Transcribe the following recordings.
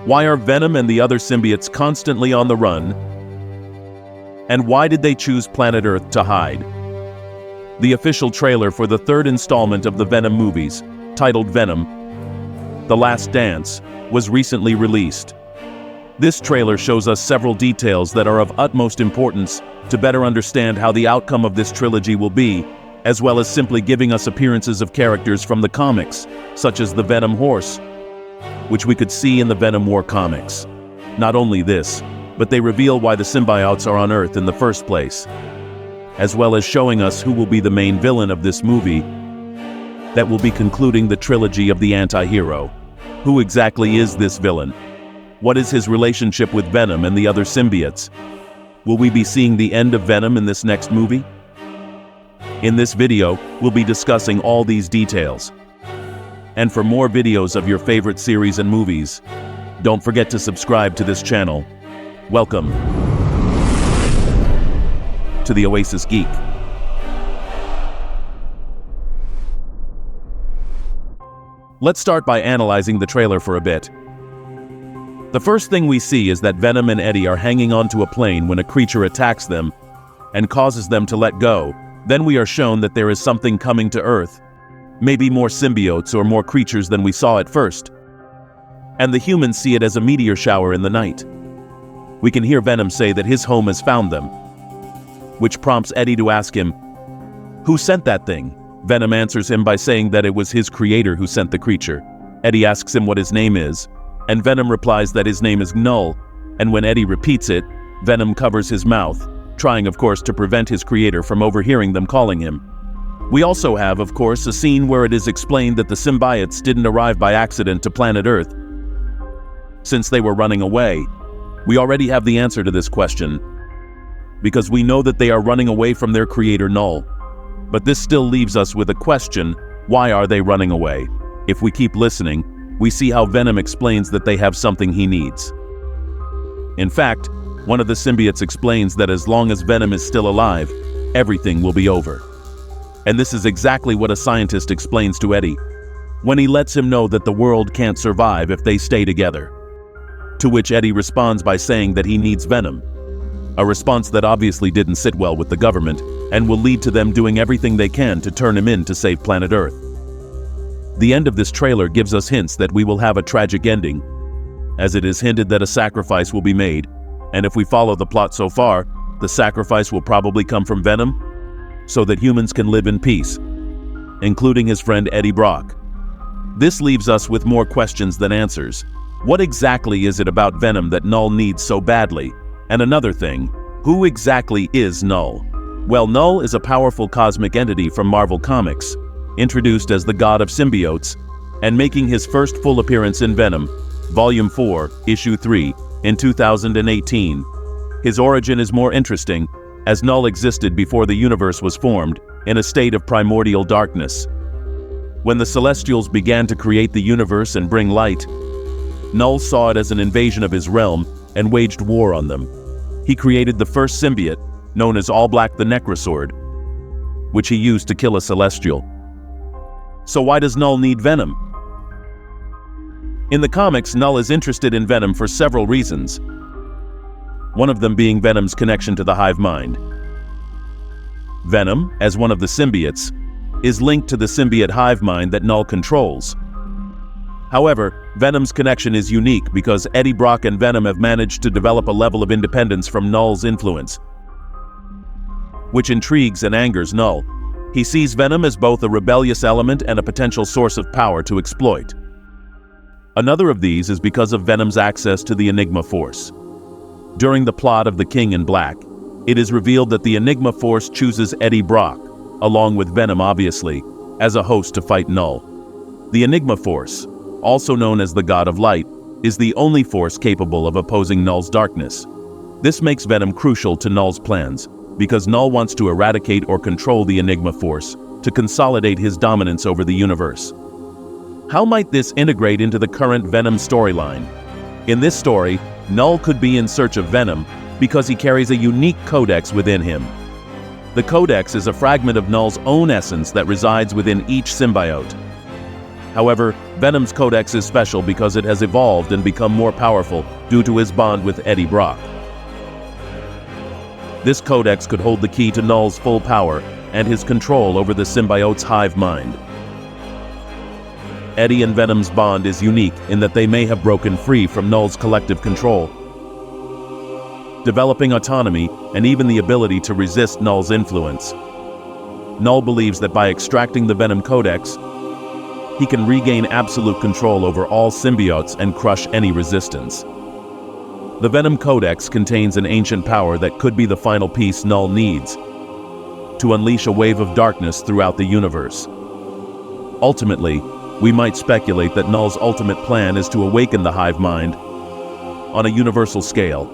Why are Venom and the other symbiotes constantly on the run? And why did they choose planet Earth to hide? The official trailer for the third installment of the Venom movies, titled Venom: The Last Dance, was recently released. This trailer shows us several details that are of utmost importance to better understand how the outcome of this trilogy will be, as well as simply giving us appearances of characters from the comics, such as the Venom Horse, which we could see in the Venom War comics. Not only this, but they reveal why the symbiotes are on Earth in the first place, as well as showing us who will be the main villain of this movie that will be concluding the trilogy of the antihero. Who exactly is this villain? What is his relationship with Venom and the other symbiotes? Will we be seeing the end of Venom in this next movie? In this video, we'll be discussing all these details. And for more videos of your favorite series and movies, don't forget to subscribe to this channel. Welcome to the Oasis Geek. Let's start by analyzing the trailer for a bit. The first thing we see is that Venom and Eddie are hanging onto a plane when a creature attacks them and causes them to let go. Then we are shown that there is something coming to Earth. Maybe more symbiotes or more creatures than we saw at first. And the humans see it as a meteor shower in the night. We can hear Venom say that his home has found them, which prompts Eddie to ask him, "Who sent that thing?" Venom answers him by saying that it was his creator who sent the creature. Eddie asks him what his name is, and Venom replies that his name is Knull, and when Eddie repeats it, Venom covers his mouth, trying of course to prevent his creator from overhearing them calling him. We also have, of course, a scene where it is explained that the symbiotes didn't arrive by accident to planet Earth, since they were running away. We already have the answer to this question, because we know that they are running away from their creator Null. But this still leaves us with a question: why are they running away? If we keep listening, we see how Venom explains that they have something he needs. In fact, one of the symbiotes explains that as long as Venom is still alive, everything will be over. And this is exactly what a scientist explains to Eddie, when he lets him know that the world can't survive if they stay together. To which Eddie responds by saying that he needs Venom. A response that obviously didn't sit well with the government, and will lead to them doing everything they can to turn him in to save planet Earth. The end of this trailer gives us hints that we will have a tragic ending, as it is hinted that a sacrifice will be made, and if we follow the plot so far, the sacrifice will probably come from Venom, so that humans can live in peace, including his friend Eddie Brock. This leaves us with more questions than answers. What exactly is it about Venom that Null needs so badly? And another thing, who exactly is Null? Well, Null is a powerful cosmic entity from Marvel Comics, introduced as the god of symbiotes, and making his first full appearance in Venom, Volume 4, Issue 3, in 2018. His origin is more interesting, as Null existed before the universe was formed, in a state of primordial darkness. When the Celestials began to create the universe and bring light, Null saw it as an invasion of his realm and waged war on them. He created the first symbiote, known as All Black the Necrosword, which he used to kill a Celestial. So why does Null need Venom? In the comics, Null is interested in Venom for several reasons, one of them being Venom's connection to the hive mind. Venom, as one of the symbiotes, is linked to the symbiote hive mind that Null controls. However, Venom's connection is unique because Eddie Brock and Venom have managed to develop a level of independence from Null's influence, which intrigues and angers Null. He sees Venom as both a rebellious element and a potential source of power to exploit. Another of these is because of Venom's access to the Enigma Force. During the plot of The King in Black, it is revealed that the Enigma Force chooses Eddie Brock, along with Venom obviously, as a host to fight Null. The Enigma Force, also known as the God of Light, is the only force capable of opposing Null's darkness. This makes Venom crucial to Null's plans, because Null wants to eradicate or control the Enigma Force to consolidate his dominance over the universe. How might this integrate into the current Venom storyline? In this story, Null could be in search of Venom because he carries a unique codex within him. The codex is a fragment of Null's own essence that resides within each symbiote. However, Venom's Codex is special because it has evolved and become more powerful due to his bond with Eddie Brock. This codex could hold the key to Null's full power and his control over the symbiote's hive mind. Eddie and Venom's bond is unique in that they may have broken free from Null's collective control, developing autonomy and even the ability to resist Null's influence. Null believes that by extracting the Venom Codex, he can regain absolute control over all symbiotes and crush any resistance. The Venom Codex contains an ancient power that could be the final piece Null needs to unleash a wave of darkness throughout the universe. Ultimately, we might speculate that Null's ultimate plan is to awaken the hive mind on a universal scale,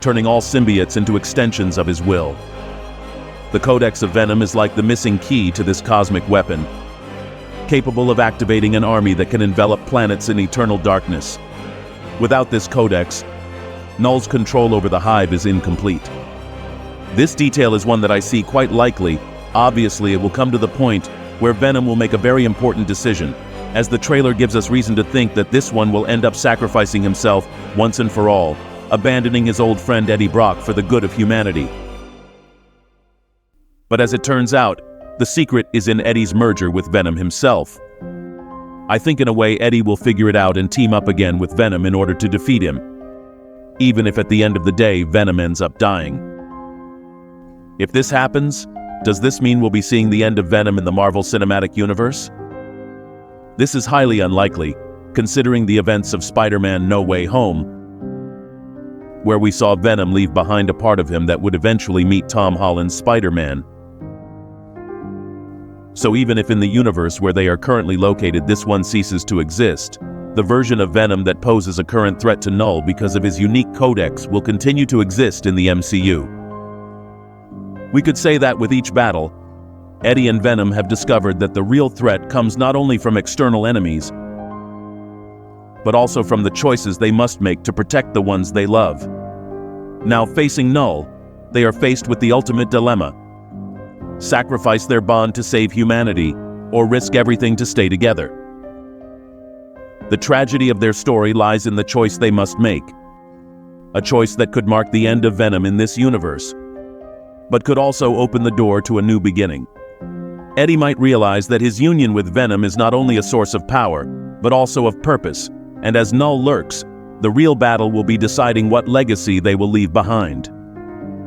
turning all symbiotes into extensions of his will. The Codex of Venom is like the missing key to this cosmic weapon, capable of activating an army that can envelop planets in eternal darkness. Without this codex, Null's control over the hive is incomplete. This detail is one that I see quite likely. Obviously, it will come to the point where Venom will make a very important decision, as the trailer gives us reason to think that this one will end up sacrificing himself once and for all, abandoning his old friend Eddie Brock for the good of humanity. But as it turns out, the secret is in Eddie's merger with Venom himself. I think in a way Eddie will figure it out and team up again with Venom in order to defeat him, even if at the end of the day Venom ends up dying. If this happens, does this mean we'll be seeing the end of Venom in the Marvel Cinematic Universe? This is highly unlikely, considering the events of Spider-Man No Way Home, where we saw Venom leave behind a part of him that would eventually meet Tom Holland's Spider-Man. So even if in the universe where they are currently located this one ceases to exist, the version of Venom that poses a current threat to Null because of his unique codex will continue to exist in the MCU. We could say that with each battle, Eddie and Venom have discovered that the real threat comes not only from external enemies, but also from the choices they must make to protect the ones they love. Now facing Null, they are faced with the ultimate dilemma: sacrifice their bond to save humanity, or risk everything to stay together. The tragedy of their story lies in the choice they must make. A choice that could mark the end of Venom in this universe, but could also open the door to a new beginning. Eddie might realize that his union with Venom is not only a source of power, but also of purpose, and as Null lurks, the real battle will be deciding what legacy they will leave behind.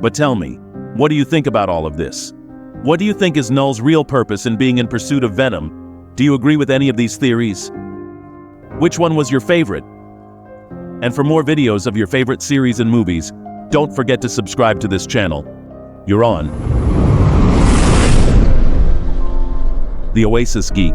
But tell me, what do you think about all of this? What do you think is Null's real purpose in being in pursuit of Venom? Do you agree with any of these theories? Which one was your favorite? And for more videos of your favorite series and movies, don't forget to subscribe to this channel. You're on. The Oasis Geek.